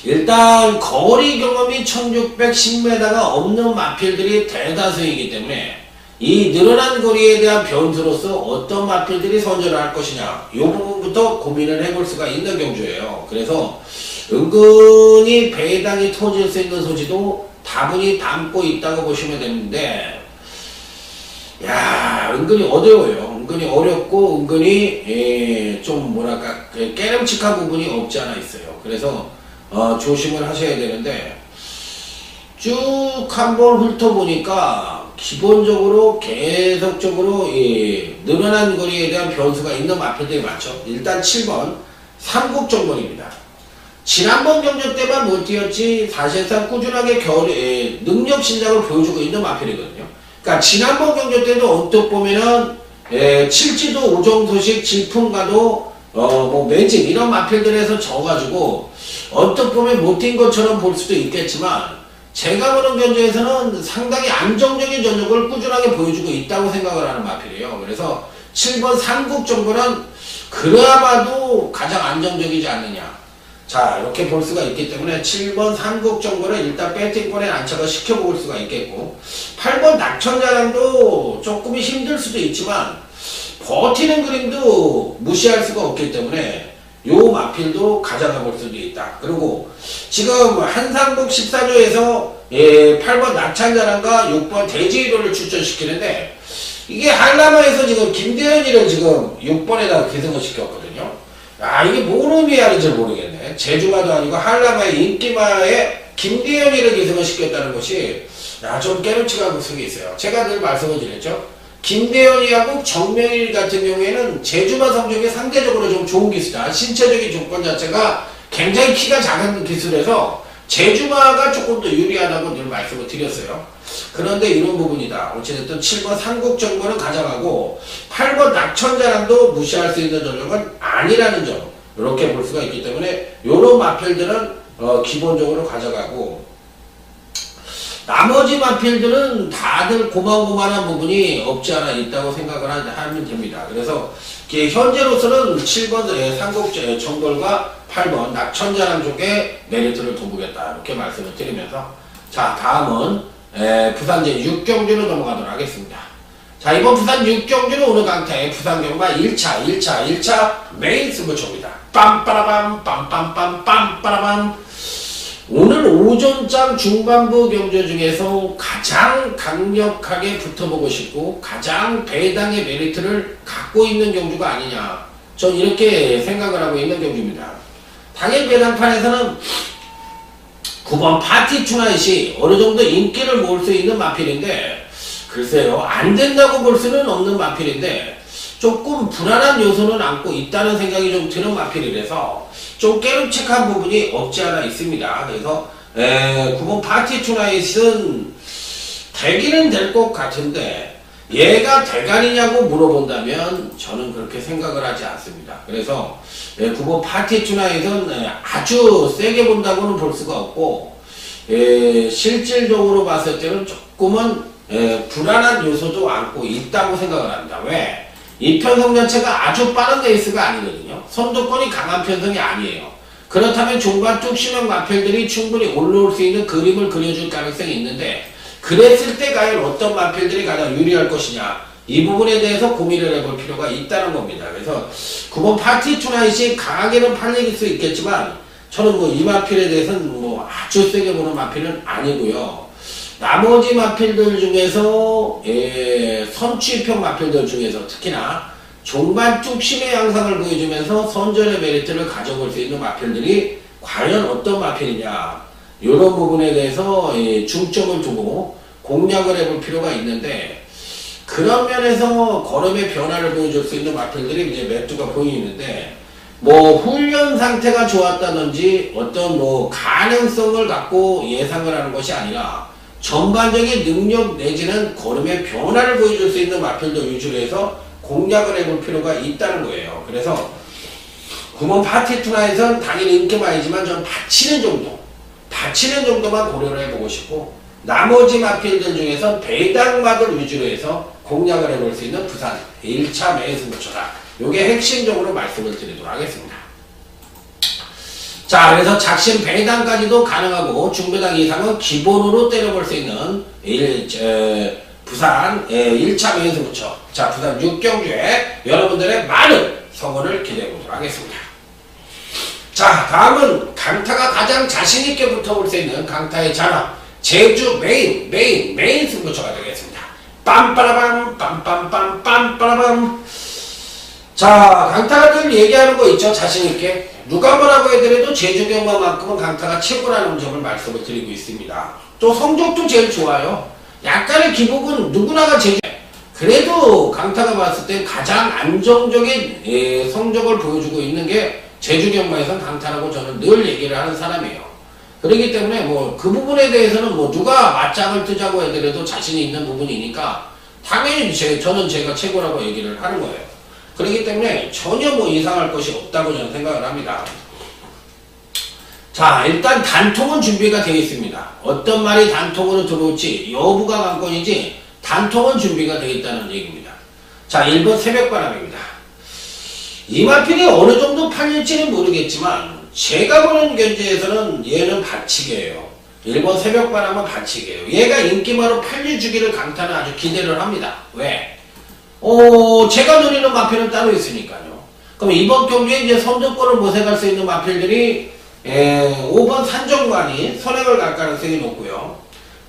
일단 거리 경험이 1610m가 없는 마필들이 대다수이기 때문에 이 늘어난 거리에 대한 변수로서 어떤 마필들이 선전을 할 것이냐 이 부분부터 고민을 해볼 수가 있는 경주예요. 그래서 은근히 배당이 터질 수 있는 소지도 다분히 담고 있다고 보시면 되는데, 은근히 어려워요. 은근히 어렵고 은근히 좀 뭐랄까 깨름칙한 부분이 없지 않아 있어요. 그래서 조심을 하셔야 되는데, 쭉 한번 훑어보니까 기본적으로 계속적으로 늘어난 거리에 대한 변수가 있는 마필들이 많죠. 일단 7번 삼국정번입니다. 지난번 경주 때만 못 뛰었지 사실상 꾸준하게 능력 신장을 보여주고 있는 마필이거든요. 그러니까 지난번 경주 때도 언뜻 보면은 칠지도 오정소식 질풍가도 뭐 매진 이런 마필들에서 져가지고 언뜻 보면 못 뛴 것처럼 볼 수도 있겠지만, 제가 보는 견주에서는 상당히 안정적인 전력을 꾸준하게 보여주고 있다고 생각을 하는 마필이에요. 그래서 7번 삼국정보는 그나마도 가장 안정적이지 않느냐. 자, 이렇게 볼 수가 있기 때문에 7번 삼국정보는 일단 배팅권에 안착을 시켜볼 수가 있겠고, 8번 낙천자랑도 조금 힘들 수도 있지만 버티는 그림도 무시할 수가 없기 때문에 요 마필도 가져가 볼 수도 있다. 그리고 지금 한상복 14조에서 8번 낙천자랑과 6번 대지의도를 출전시키는데, 이게 한라마에서 지금 김대현이를 지금 6번에다가 기승을 시켰거든요. 이게 뭘 의미하는지 모르겠네. 제주마도 아니고 한라마의 인기마에 김대현이를 기승을 시켰다는 것이 좀 깨름칙한 속이 있어요. 제가 늘 말씀을 드렸죠. 김대현이하고 정명일 같은 경우에는 제주마 성적이 상대적으로 좀 좋은 기수다. 신체적인 조건 자체가 굉장히 키가 작은 기술에서 제주마가 조금 더 유리하다고 늘 말씀을 드렸어요. 그런데 이런 부분이다. 어찌됐든 7번 삼국정보는 가져가고 8번 낙천자랑도 무시할 수 있는 전력은 아니라는 점, 이렇게 볼 수가 있기 때문에 이런 마필들은 기본적으로 가져가고, 나머지 마필들은 다들 고만고만한 부분이 없지 않아 있다고 생각을 하면 됩니다. 그래서 현재로서는 7번 삼국정벌과 8번 낙천자랑 쪽에 메리트를 돋보겠다 이렇게 말씀을 드리면서, 자, 다음은 부산제 6경주로 넘어가도록 하겠습니다. 자, 이번 부산 6경주는 오늘 강타의 부산경마 1차 메인 승부처입니다. 빰빠라밤 빰빰빰 빰빠라밤. 오늘 오전장 중반부 경주 중에서 가장 강력하게 붙어보고 싶고 가장 배당의 메리트를 갖고 있는 경주가 아니냐. 전 이렇게 생각을 하고 있는 경주입니다. 당일 배당판에서는 9번 파티 투나잇이 어느 정도 인기를 모을 수 있는 마필인데 글쎄요, 안 된다고 볼 수는 없는 마필인데 조금 불안한 요소는 안고 있다는 생각이 좀 드는 마필이라서 좀 깨름칙한 부분이 없지 않아 있습니다. 그래서 9번 파티 투나잇은 되기는 될 것 같은데 얘가 대가리냐고 물어본다면 저는 그렇게 생각을 하지 않습니다. 그래서 9번 파티 투나잇은 아주 세게 본다고는 볼 수가 없고 실질적으로 봤을 때는 조금은 불안한 요소도 안고 있다고 생각을 합니다. 왜? 이 편성 자체가 아주 빠른 레이스가 아니거든요. 선두권이 강한 편성이 아니에요. 그렇다면 종반 뚝심형 마필들이 충분히 올라올 수 있는 그림을 그려줄 가능성이 있는데 그랬을 때 과연 어떤 마필들이 가장 유리할 것이냐, 이 부분에 대해서 고민을 해볼 필요가 있다는 겁니다. 그래서 9번 파티 투나잇이 강하게는 팔릴 수 있겠지만 저는 뭐 이 마필에 대해서는 뭐 아주 세게 보는 마필은 아니고요. 나머지 마필들 중에서 선취평 마필들 중에서 특히나 종반 뚝심의 양상을 보여주면서 선전의 메리트를 가져볼 수 있는 마필들이 과연 어떤 마필이냐, 이런 부분에 대해서 중점을 두고 공략을 해볼 필요가 있는데 그런 면에서 걸음의 변화를 보여줄 수 있는 마필들이 이제 몇 두가 보이는데 뭐 훈련 상태가 좋았다든지 어떤 뭐 가능성을 갖고 예상을 하는 것이 아니라 전반적인 능력 내지는 걸음의 변화를 보여줄 수 있는 마필들 위주로 해서 공략을 해볼 필요가 있다는 거예요. 그래서 9번 파티 투나잇은 당연히 인기만이지만 좀 받치는 정도만 고려를 해보고 싶고 나머지 마필들 중에서 배당마들 위주로 해서 공략을 해볼 수 있는 부산 1차 매승부처다. 요게 핵심적으로 말씀을 드리도록 하겠습니다. 자, 그래서 작심 배당까지도 가능하고 중배당 이상은 기본으로 때려볼 수 있는 부산 1차 매승부처. 자, 부산 6경주에 여러분들의 많은 성원을 기대해 보도록 하겠습니다. 자, 다음은 강타가 가장 자신있게 붙어볼 수 있는 강타의 자랑 제주 메인 승부처가 되겠습니다. 빰빠라밤 빰빰빰 빰빠라밤. 자, 강타가 늘 얘기하는 거 있죠. 자신있게 누가 뭐라고 해더라도 제주 경마만큼은 강타가 최고라는 점을 말씀을 드리고 있습니다. 또 성적도 제일 좋아요. 약간의 기복은 누구나가 제주, 그래도 강타가 봤을 때 가장 안정적인 성적을 보여주고 있는 게 제주 경마에선 강타라고 저는 늘 얘기를 하는 사람이에요. 그렇기 때문에 뭐 그 부분에 대해서는 뭐 누가 맞짱을 뜨자고 해더라도 자신이 있는 부분이니까 당연히 저는 제가 최고라고 얘기를 하는 거예요. 그렇기 때문에 전혀 뭐 이상할 것이 없다고 저는 생각을 합니다. 자, 일단 단통은 준비가 되어 있습니다. 어떤 말이 단통으로 들어올지 여부가 관건이지 단통은 준비가 되어 있다는 얘기입니다. 자, 1번 새벽바람입니다. 이 마필이 어느 정도 팔릴지는 모르겠지만 제가 보는 견지에서는 얘는 받치기예요. 1번 새벽바람은 받치기예요. 얘가 인기마로 팔려주기를 강타는 아주 기대를 합니다. 왜? 제가 노리는 마필은 따로 있으니까요. 그럼 이번 경기에 이제 선두권을 모색할 수 있는 마필들이 5번 산정관이 선행을 갈 가능성이 높고요.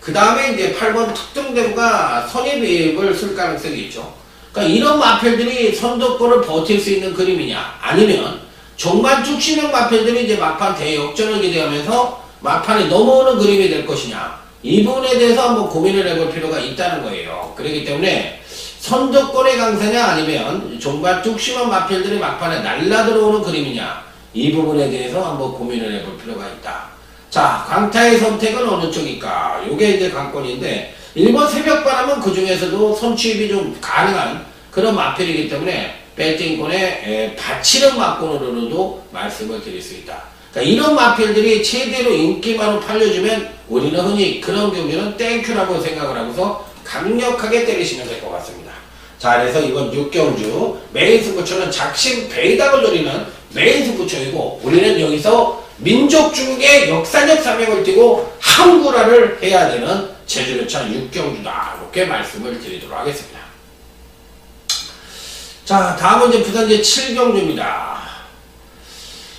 그 다음에 이제 8번 특등대구가 선입을 쓸 가능성이 있죠. 그러니까 이런 마필들이 선두권을 버틸 수 있는 그림이냐, 아니면 종반 축신형 마필들이 이제 막판 대역전을 기대하면서 막판에 넘어오는 그림이 될 것이냐, 이 부분에 대해서 한번 고민을 해볼 필요가 있다는 거예요. 그렇기 때문에 선두권의 강세냐 아니면 종반 뚝심한 마필들이 막판에 날라들어오는 그림이냐, 이 부분에 대해서 한번 고민을 해볼 필요가 있다. 자, 강타의 선택은 어느 쪽일까? 요게 이제 관건인데 1번 새벽바람은 그 중에서도 선취입이 좀 가능한 그런 마필이기 때문에 배팅권에 받치는 막권으로도 말씀을 드릴 수 있다. 그러니까 이런 마필들이 최대로 인기만으로 팔려주면 우리는 흔히 그런 경우는 땡큐라고 생각을 하고서 강력하게 때리시면 될 것 같습니다. 자, 그래서 이번 6경주 메인 승부처는 작심 배당을 노리는 메인 승부처이고 우리는 여기서 민족 중에 역사적 사명을 띠고 항구라를 해야 되는 제주교차 6경주다. 이렇게 말씀을 드리도록 하겠습니다. 자, 다음은 이제 부산 제 7경주입니다.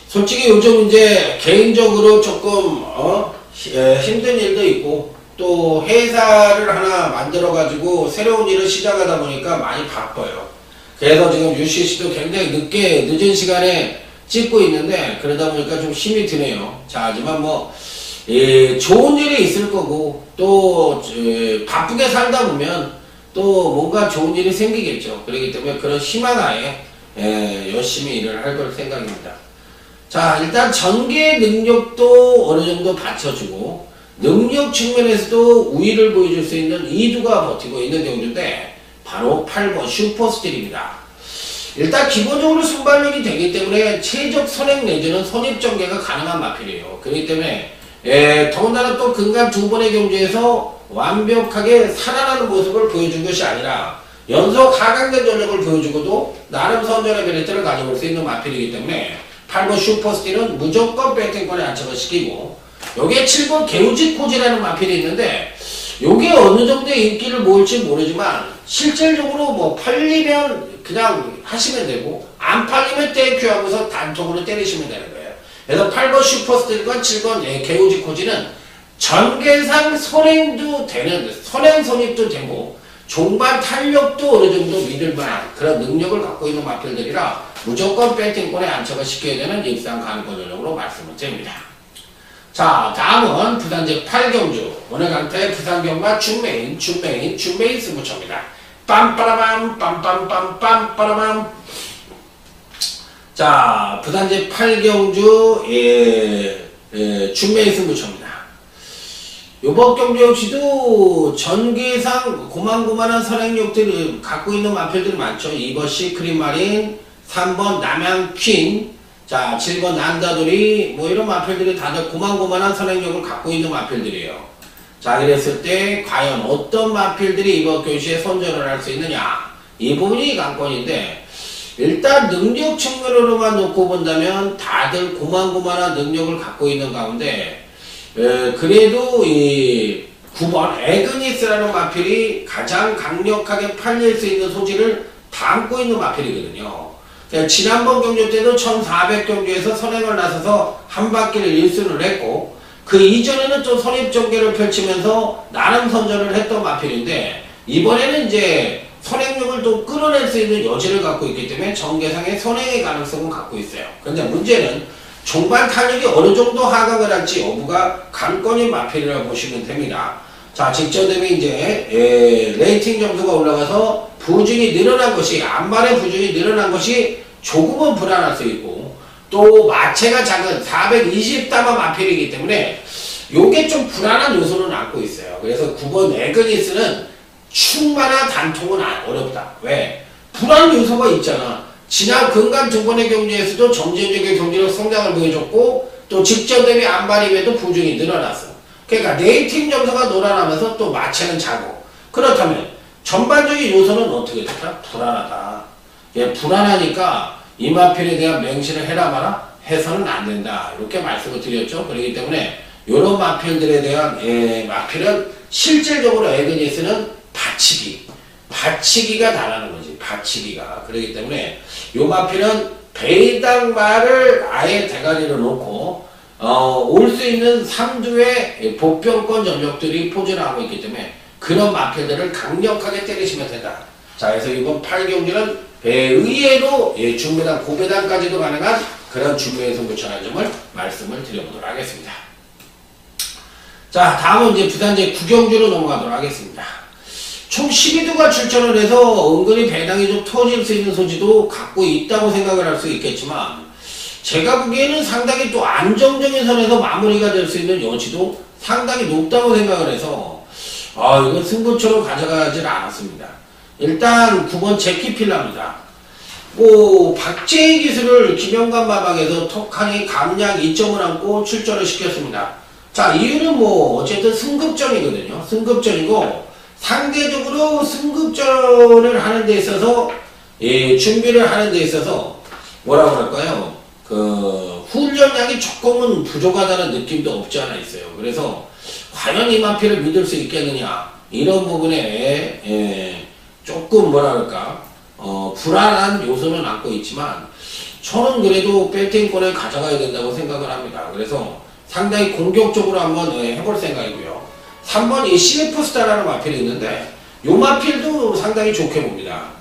솔직히 요즘 이제 개인적으로 조금 힘든 일도 있고 또 회사를 하나 만들어 가지고 새로운 일을 시작하다 보니까 많이 바빠요. 그래서 지금 UCC도 굉장히 늦은 시간에 찍고 있는데 그러다 보니까 좀 힘이 드네요. 자, 하지만 뭐 좋은 일이 있을 거고 또 바쁘게 살다 보면 또 뭔가 좋은 일이 생기겠죠. 그렇기 때문에 그런 희망하에 열심히 일을 할 걸 생각입니다. 자, 일단 전개 능력도 어느 정도 받쳐주고 능력 측면에서도 우위를 보여줄 수 있는 이두가 버티고 있는 경주인데 바로 8번 슈퍼스틸입니다. 일단 기본적으로 순발력이 되기 때문에 최적 선행 내지는 선입전개가 가능한 마필이에요. 그렇기 때문에 더군다나 또 근간 두 번의 경주에서 완벽하게 살아나는 모습을 보여준 것이 아니라 연속 하강된 전력을 보여주고도 나름 선전의 메리트를 가져올 수 있는 마필이기 때문에 8번 슈퍼스틸은 무조건 배팅권에 안착을 시키고 여기에 7번 개우지코지라는 마필이 있는데 요게 어느 정도의 인기를 모을지 모르지만 실질적으로 뭐 팔리면 그냥 하시면 되고 안 팔리면 떼큐하고서 단통으로 때리시면 되는 거예요. 그래서 8번 슈퍼스틸과 7번 개우지코지는 전개상 선행도 되는 선행 선입도 되고 종반 탄력도 어느 정도 믿을 만한 그런 능력을 갖고 있는 마필들이라 무조건 배팅권에 안착을 시켜야 되는 입상 가능권 전력으로 말씀을 드립니다. 자, 다음은 부산제 8경주 오늘 강타의 부산경마 준메인 승부처입니다. 빰빠라밤 빰빰빰빰. 자, 부산제 8경주 준메인 승부처입니다. 요번 경주 역시도 전개상 고만고만한 선행력들을 갖고 있는 마필들이 많죠. 2번 시크릿마린, 3번 남양퀸, 자 7번 난다돌이 뭐 이런 마필들이 다들 고만고만한 선행력을 갖고 있는 마필들이에요. 자, 그랬을 때 과연 어떤 마필들이 이번 경주에 선전을 할 수 있느냐, 이 부분이 관건인데 일단 능력 측면으로만 놓고 본다면 다들 고만고만한 능력을 갖고 있는 가운데 그래도 이 9번 에그니스라는 마필이 가장 강력하게 팔릴 수 있는 소질을 담고 있는 마필이거든요. 지난번 경주 때도 1400경주에서 선행을 나서서 한 바퀴를 1승을 했고 그 이전에는 또 선입전개를 펼치면서 나름 선전을 했던 마필인데 이번에는 이제 선행력을 또 끌어낼 수 있는 여지를 갖고 있기 때문에 전개상의 선행의 가능성은 갖고 있어요. 그런데 문제는 종반 탄력이 어느 정도 하강을 할지 여부가 관건인 마필이라고 보시면 됩니다. 자, 직전되면 이제 레이팅 점수가 올라가서 부중이 늘어난 것이 안발의 부중이 늘어난 것이 조금은 불안할 수 있고 또 마체가 작은 420담화 마필이기 때문에 요게 좀 불안한 요소는 안고 있어요. 그래서 9번 에그니스는 충만한 단통은 어렵다. 왜? 불안 요소가 있잖아. 지난 근간 두 번의 경주에서도 점진적인 경기력 성장을 보여줬고 또 직전 대비 안발임에도 부중이 늘어났어. 그러니까 레이팅 점수가 놀아나면서 또 마체는 작고 그렇다면 전반적인 요소는 어떻게 될까? 불안하다. 예, 불안하니까 이 마필에 대한 맹신을 해라 마라 해서는 안 된다. 이렇게 말씀을 드렸죠. 그렇기 때문에 이런 마필들에 대한 마필은 실질적으로 에그니스는 받치기가 다라는 거지. 받치기가. 그렇기 때문에 요 마필은 배당말을 아예 대가리로 놓고 올 수 있는 3주의 복병권 전력들이 포진하고 있기 때문에 그런 마필들을 강력하게 때리시면 된다. 자, 그래서 이번 8경기는 의외로 중배당, 고배당까지도 가능한 그런 준비의 승부처라는 점을 말씀을 드려보도록 하겠습니다. 자, 다음은 이제 부산제 9경주로 넘어가도록 하겠습니다. 총 12두가 출전을 해서 은근히 배당이 좀 터질 수 있는 소지도 갖고 있다고 생각을 할 수 있겠지만 제가 보기에는 상당히 또 안정적인 선에서 마무리가 될 수 있는 여지도 상당히 높다고 생각을 해서 이건 승부처로 가져가질 않았습니다. 일단 9번 제키필라입니다. 박재희 기술을 김영관 마방에서 턱하니 감량 2점을 안고 출전을 시켰습니다. 자, 이유는 뭐 어쨌든 승급전이거든요. 승급전이고 상대적으로 승급전을 하는 데 있어서 준비를 하는 데 있어서 뭐라고 할까요? 훈련량이 조금은 부족하다는 느낌도 없지 않아 있어요. 그래서 과연 이 마필을 믿을 수 있겠느냐 이런 부분에 조금 뭐라 그럴까 불안한 요소는 안고 있지만 저는 그래도 배팅권을 가져가야 된다고 생각을 합니다. 그래서 상당히 공격적으로 한번 해볼 생각이고요. 3번 이 CF스타라는 마필이 있는데 이 마필도 상당히 좋게 봅니다.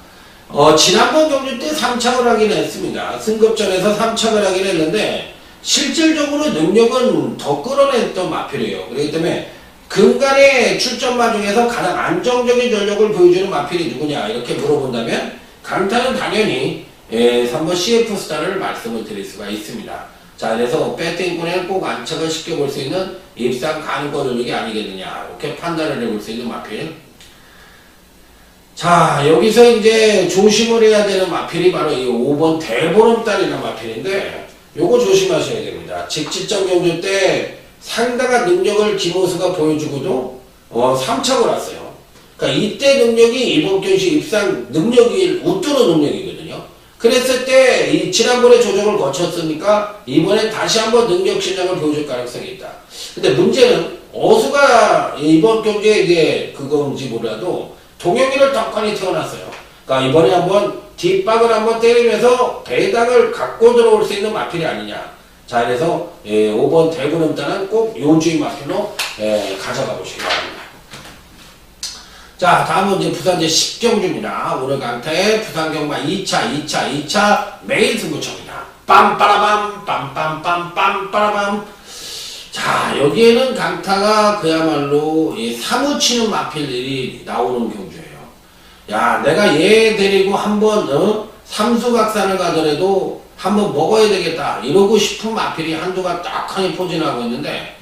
지난번 경주 때 3착을 하긴 했습니다. 승급전에서 3착을 하긴 했는데 실질적으로 능력은 더 끌어냈던 마필이에요. 그렇기 때문에 근간의 출전마 중에서 가장 안정적인 전력을 보여주는 마필이 누구냐 이렇게 물어본다면 강타는 당연히 3번 CF스타를 말씀을 드릴 수가 있습니다. 자, 그래서 배팅권에 꼭 안착을 시켜볼 수 있는 입상 가능권 전력이 아니겠느냐 이렇게 판단을 해볼 수 있는 마필. 자, 여기서 이제 조심을 해야 되는 마필이 바로 이 5번 대보름달이라는 마필인데 요거 조심하셔야 됩니다. 직지점 경주 때 상당한 능력을 김호수가 보여주고도 3착을 왔어요. 그러니까 이때 능력이 이번 경시 입상 능력이 웃도는 능력이거든요. 그랬을 때 이 지난번에 조정을 거쳤으니까 이번에 다시 한번 능력 신장을 보여줄 가능성이 있다. 근데 문제는 어수가 이번 경기에 이제 그건지 몰라도 동영이를 떡하니 태어났어요. 그러니까 이번에 한번 뒷박을 한번 때리면서 배당을 갖고 들어올 수 있는 마필이 아니냐. 자, 그래서 5번 대구름단은 꼭 요주의 마필로 가져가 보시기 바랍니다. 자, 다음은 이제 부산제 10경주입니다. 오늘 강타의 부산경마 2차 메인 승부처입니다. 빰빠라밤 빰빰빰빰빠라밤. 자, 여기에는 강타가 그야말로 사무치는 마필들이 나오는 경주예요. 야, 내가 얘 데리고 한번 삼수각산을 가더라도 한번 먹어야 되겠다 이러고 싶은 마필이 한두가 딱하니 포진하고 있는데,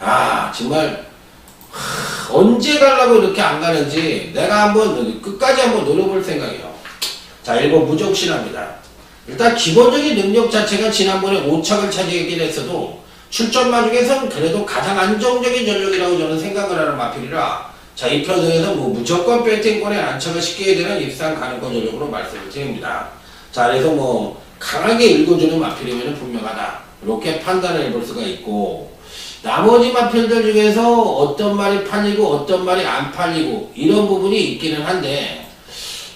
아 정말 언제 가려고 이렇게 안 가는지 내가 한번 끝까지 한번 노려볼 생각이에요. 자, 1번 무적신합니다. 일단 기본적인 능력 자체가 지난번에 5착을 차지했긴 했어도 출전마 중에서는 그래도 가장 안정적인 전력이라고 저는 생각을 하는 마필이라, 자, 이 편성에서 뭐 무조건 배팅권에 안착을 시켜야 되는 입상 가능권 전력으로 말씀을 드립니다. 자, 그래서 뭐 강하게 읽어주는 마필이면 분명하다 이렇게 판단을 해볼 수가 있고, 나머지 마필들 중에서 어떤 말이 팔리고 어떤 말이 안 팔리고 이런 부분이 있기는 한데,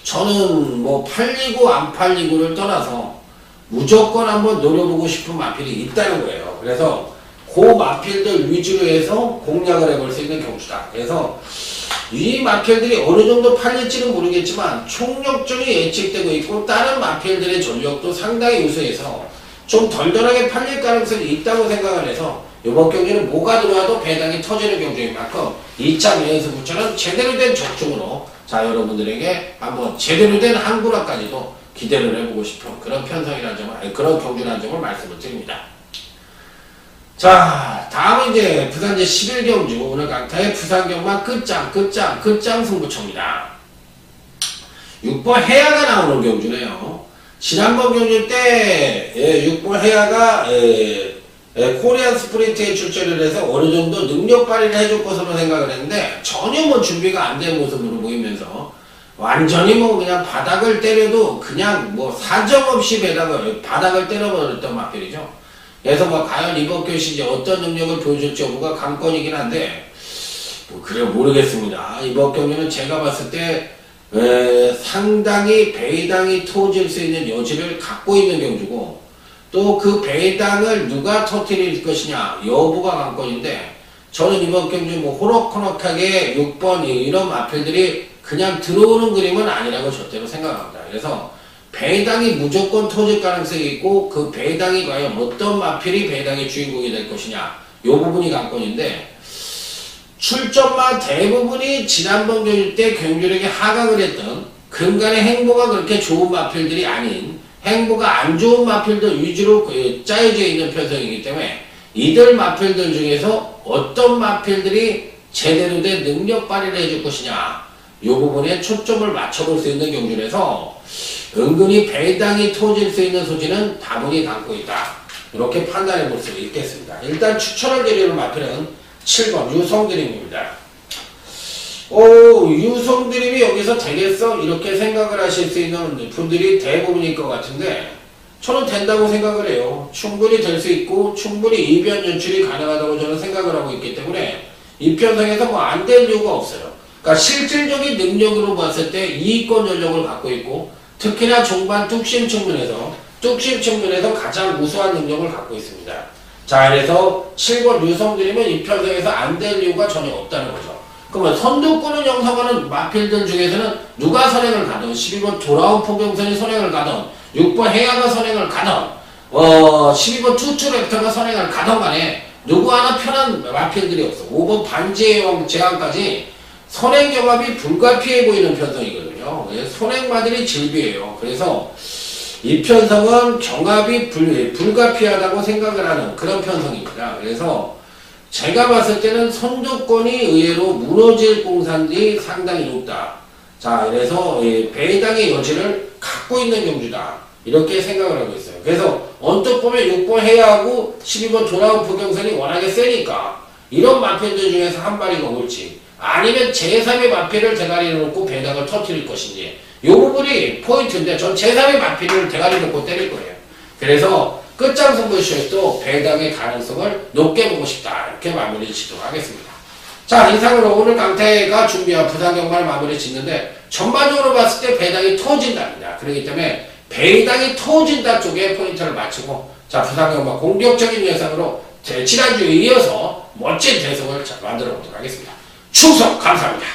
저는 뭐 팔리고 안 팔리고를 떠나서 무조건 한번 노려보고 싶은 마필이 있다는 거예요. 그래서 그 마필들 위주로 해서 공략을 해볼 수 있는 경주다. 그래서 이 마필들이 어느 정도 팔릴지는 모르겠지만 총력전이 예측되고 있고 다른 마필들의 전력도 상당히 우수해서 좀 덜덜하게 팔릴 가능성이 있다고 생각을 해서 이번 경기는 뭐가 들어와도 배당이 터지는 경주인 만큼 2차 메인승부처는 제대로 된 적중으로, 자, 여러분들에게 한번 제대로 된 한구락까지도 기대를 해보고 싶은 그런 편성이라는 점을, 그런 경주라는 점을 말씀을 드립니다. 자, 다음은 이제 부산제 11경주 오늘 강타의 부산경마 끝장 승부처입니다. 6번 해야가 나오는 경주네요. 지난번 경주 때 6번 해야가 코리안 스프린트에 출전을 해서 어느 정도 능력 발휘를 해줄 것으로 생각을 했는데 전혀 뭐 준비가 안 된 모습으로 보이면서 완전히 뭐 그냥 바닥을 때려도 그냥 뭐 사정없이 바닥을 때려버렸던 마필이죠. 그래서 뭐 과연 이번 경시 이제 어떤 능력을 보여줄지 여부가 관건이긴 한데, 뭐 그래 모르겠습니다. 이번 경기는 제가 봤을 때 상당히 배당이 터질 수 있는 여지를 갖고 있는 경주고, 또 그 배당을 누가 터뜨릴 것이냐 여부가 관건인데, 저는 이번 경주 뭐 호락호락하게 6번 이런 마필들이 그냥 들어오는 그림은 아니라고 저대로 생각합니다. 그래서 배당이 무조건 터질 가능성이 있고, 그 배당이 과연 어떤 마필이 배당의 주인공이 될 것이냐 이 부분이 관건인데, 출전마 대부분이 지난번 경주 때 경주력에 하강을 했던 근간의 행보가 그렇게 좋은 마필들이 아닌 행보가 안 좋은 마필들 위주로 짜여져 있는 편성이기 때문에 이들 마필들 중에서 어떤 마필들이 제대로 된 능력 발휘를 해줄 것이냐 이 부분에 초점을 맞춰볼 수 있는 경주라서 은근히 배당이 터질 수 있는 소지는 다분히 담고 있다. 이렇게 판단해 볼 수 있겠습니다. 일단 추천을 드리는 마필은 7번 유성드림입니다. 유성드림이 여기서 되겠어? 이렇게 생각을 하실 수 있는 분들이 대부분일 것 같은데, 저는 된다고 생각을 해요. 충분히 될 수 있고 충분히 이변 연출이 가능하다고 저는 생각을 하고 있기 때문에 이 편성에서 뭐 안 될 이유가 없어요. 그러니까 실질적인 능력으로 봤을 때 이익권 전력을 갖고 있고, 특히나 종반 뚝심 측면에서 뚝심 측면에서 가장 우수한 능력을 갖고 있습니다. 자, 그래서 7번 류성들이면 이 편성에서 안 될 이유가 전혀 없다는 거죠. 그러면 선두권을 형성하는 마필들 중에서는 누가 선행을 가든 12번 돌아온 포경선이 선행을 가든 6번 해야가 선행을 가든 12번 투추렉터가 선행을 가든 간에 누구 하나 편한 마필들이 없어. 5번 반지의 왕 제왕까지 선행 경합이 불가피해 보이는 편성이거든요. 선행마들이 질비해요. 그래서 이 편성은 경합이 불가피하다고 생각을 하는 그런 편성입니다. 그래서 제가 봤을 때는 선두권이 의외로 무너질 공산들이 상당히 높다. 자, 그래서 배당의 여지를 갖고 있는 경주다. 이렇게 생각을 하고 있어요. 그래서 언뜻 보면 6번 해야하고 12번 돌아온 포경선이 워낙에 세니까 이런 마필들 중에서 한 마리가 올지 아니면 제3의 마필을 대가리에 놓고 배당을 터뜨릴 것인지 이 부분이 포인트인데 전 제3의 마필을 대가리에 놓고 때릴 거예요. 그래서 끝장 승부쇼에도 배당의 가능성을 높게 보고 싶다. 이렇게 마무리 짓도록 하겠습니다. 자, 이상으로 오늘 강태가 준비한 부산 경마를 마무리 짓는데 전반적으로 봤을 때 배당이 터진답니다. 그렇기 때문에 배당이 터진다 쪽에 포인트를 맞추고 자, 부산 경마 공격적인 예상으로 지난주에 이어서 멋진 대성을 만들어 보도록 하겠습니다. 충성 감사합니다.